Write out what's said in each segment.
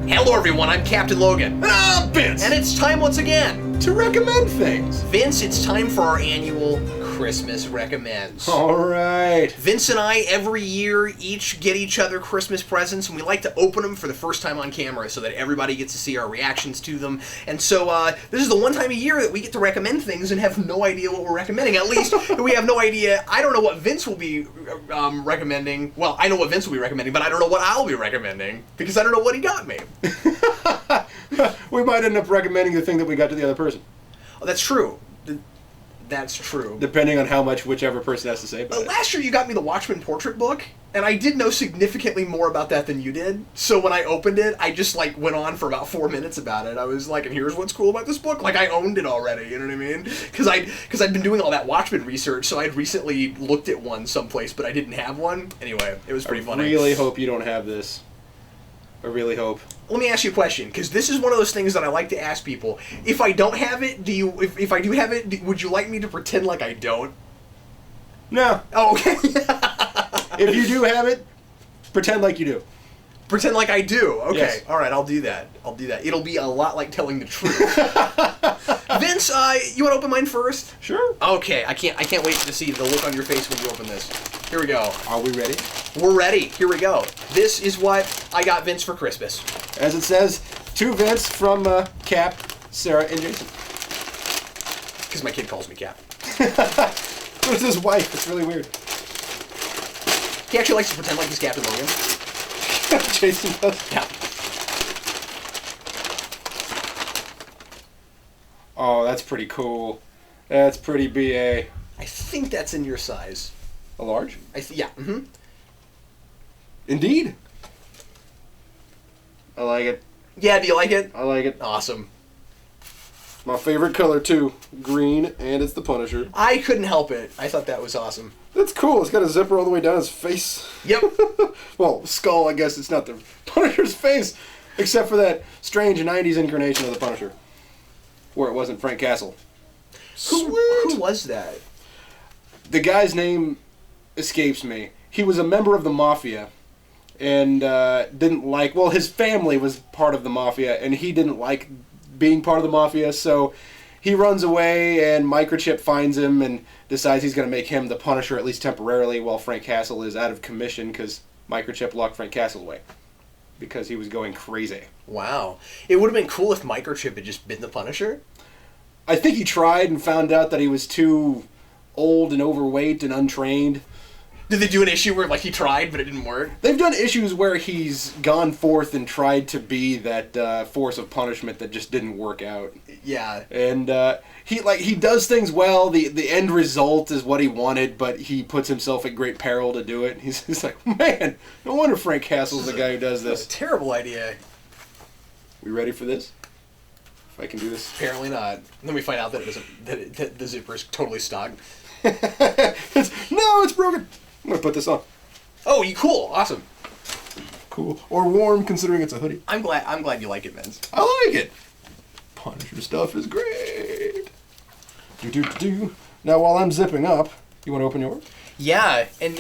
Hello everyone, I'm Captain Logan. And I'm Vince. And it's time once again to recommend things. Vince, it's time for our annual Christmas Recommends. Alright. Vince and I, every year, each get each other Christmas presents, and we like to open them for the first time on camera so that everybody gets to see our reactions to them. And so, this is the one time a year that we get to recommend things and have no idea what we're recommending. At least, we have no idea. I don't know what Vince will be recommending. Well, I know what Vince will be recommending, but I don't know what I'll be recommending, because I don't know what he got me. We might end up recommending the thing that we got to the other person. Oh, that's true. That's true. Depending on how much whichever person has to say about it. Last year you got me the Watchmen portrait book, and I did know significantly more about that than you did. So when I opened it, I just went on for about 4 minutes about it. I was like, and here's what's cool about this book. Like, I owned it already, you know what I mean? Because I'd been doing all that Watchmen research, so I'd recently looked at one someplace, but I didn't have one. Anyway, it was pretty funny. I really hope you don't have this. I really hope. Let me ask you a question, because this is one of those things that I like to ask people. If I don't have it, if I do have it, would you like me to pretend like I don't? No. Oh, okay. If you do have it, pretend like you do. Pretend like I do. Okay. Yes. All right, I'll do that. It'll be a lot like telling the truth. Vince, you want to open mine first? Sure. Okay. I can't wait to see the look on your face when you open this. Here we go. Are we ready? We're ready. Here we go. This is what I got Vince for Christmas. As it says, to Vince from Cap, Sarah, and Jason. Because my kid calls me Cap. So is his wife. It's really weird. He actually likes to pretend like he's Captain Logan. Jason does? Yeah. Oh, that's pretty cool. That's pretty BA. I think that's in your size. A large? Yeah. Mm-hmm. Indeed. I like it. Yeah, do you like it? I like it. Awesome. My favorite color, too. Green, and it's the Punisher. I couldn't help it. I thought that was awesome. That's cool. It's got a zipper all the way down his face. Yep. Well, skull, I guess it's not the Punisher's face, except for that strange 90s incarnation of the Punisher, where it wasn't Frank Castle. Who was that? The guy's name escapes me. He was a member of the Mafia, and didn't like... Well, his family was part of the Mafia, and he didn't like being part of the Mafia, so he runs away, and Microchip finds him and decides he's going to make him the Punisher, at least temporarily, while Frank Castle is out of commission, because Microchip locked Frank Castle away, because he was going crazy. Wow. It would have been cool if Microchip had just been the Punisher. I think he tried and found out that he was too old and overweight and untrained. Did they do an issue where, he tried, but it didn't work? They've done issues where he's gone forth and tried to be that force of punishment that just didn't work out. Yeah. And he does things well. The end result is what he wanted, but he puts himself at great peril to do it. He's like, man, no wonder Frank Castle's the guy who does this. That's a terrible idea. We ready for this? If I can do this. Apparently not. And then we find out that that the zipper is totally stuck. No, it's broken. I'm gonna put this on. Oh, cool, awesome, cool, or warm considering it's a hoodie. I'm glad you like it, Vince. I like it. Punisher stuff is great. Now, while I'm zipping up, you want to open yours? Yeah, and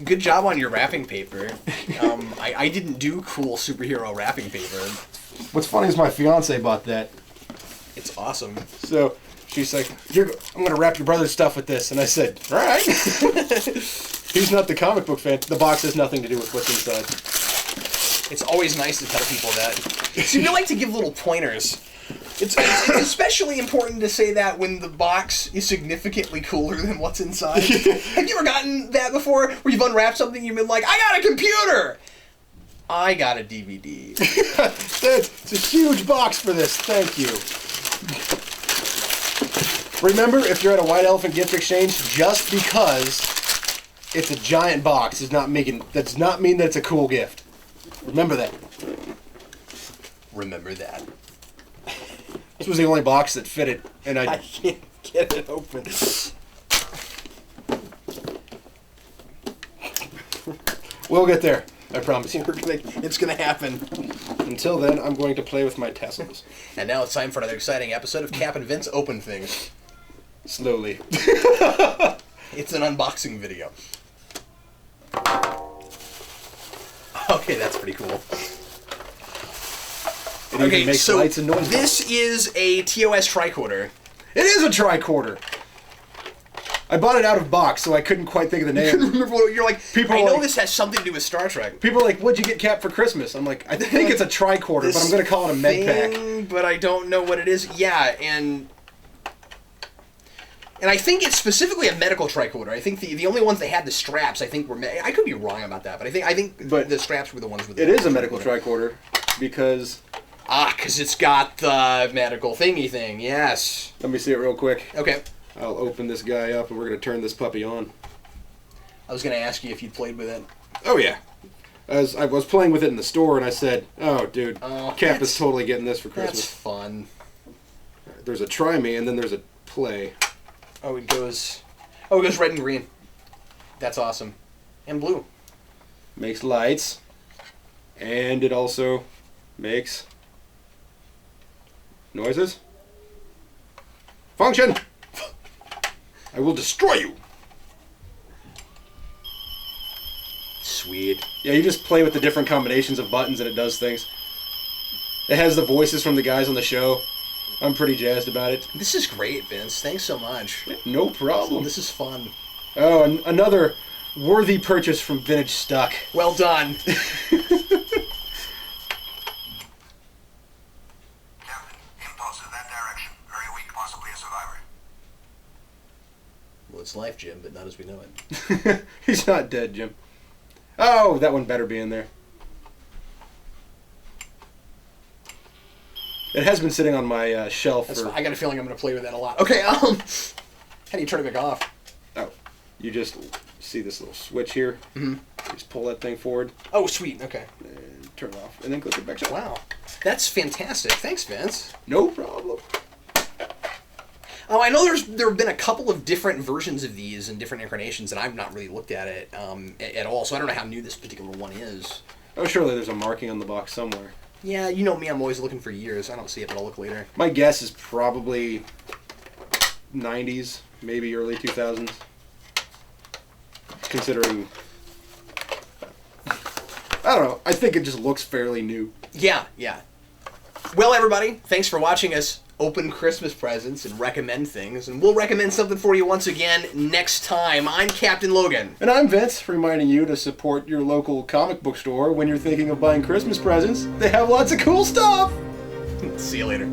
good job on your wrapping paper. I didn't do cool superhero wrapping paper. What's funny is my fiance bought that. It's awesome. So she's like, I'm going to wrap your brother's stuff with this. And I said, all right. He's not the comic book fan. The box has nothing to do with what's inside. It's always nice to tell people that. See, we like to give little pointers. It's especially important to say that when the box is significantly cooler than what's inside. Have you ever gotten that before? Where you've unwrapped something and you've been like, I got a computer! I got a DVD. It's a huge box for this. Thank you. Remember, if you're at a White Elephant gift exchange, just because it's a giant box does not mean that it's a cool gift. Remember that. Remember that. This was the only box that fitted, and I can't get it open. We'll get there. I promise you. It's gonna happen. Until then, I'm going to play with my tassels. And now it's time for another exciting episode of Cap and Vince Open Things. Slowly. It's an unboxing video. Okay, that's pretty cool. It even makes lights and noises. This is a TOS tricorder. It is a tricorder. I bought it out of box, so I couldn't quite think of the name. You couldn't remember what you're like. I know like, this has something to do with Star Trek. People are like, "What'd you get, Cap, for Christmas?" I'm like, "I think it's a tricorder, but I'm going to call it a med pack." But I don't know what it is. Yeah, and I think it's specifically a medical tricorder. I think the only ones that had the straps, I think, were. I could be wrong about that, but I think the straps were the ones with. It is a medical tricorder because. Because it's got the medical thingy thing. Yes. Let me see it real quick. Okay. I'll open this guy up and we're going to turn this puppy on. I was going to ask you if you'd played with it. Oh, yeah. As I was playing with it in the store and I said, "Oh, dude, Cap is totally getting this for Christmas." That's fun. There's a try me and then there's a play. Oh, it goes red and green. That's awesome. And blue. Makes lights. And it also makes noises. Function! I will destroy you! Sweet. Yeah, you just play with the different combinations of buttons and it does things. It has the voices from the guys on the show. I'm pretty jazzed about it. This is great, Vince. Thanks so much. No problem. This is fun. Oh, and another worthy purchase from Vintage Stock. Well done. Well, it's life, Jim, but not as we know it. He's not dead, Jim. Oh, that one better be in there. It has been sitting on my shelf for... I got a feeling I'm going to play with that a lot. Okay, how do you turn it back off? Oh, you just see this little switch here. Mm-hmm. Just pull that thing forward. Oh, sweet. Okay. And turn it off, and then click it back up. Wow. That's fantastic. Thanks, Vince. No problem. Oh, I know there have been a couple of different versions of these and different incarnations, and I've not really looked at it at all, so I don't know how new this particular one is. Oh, surely there's a marking on the box somewhere. Yeah, you know me, I'm always looking for years. I don't see it, but I'll look later. My guess is probably 90s, maybe early 2000s. Considering... I don't know. I think it just looks fairly new. Yeah, yeah. Well, everybody, thanks for watching us open Christmas presents and recommend things, and we'll recommend something for you once again next time. I'm Captain Logan. And I'm Vince, reminding you to support your local comic book store when you're thinking of buying Christmas presents. They have lots of cool stuff! See you later.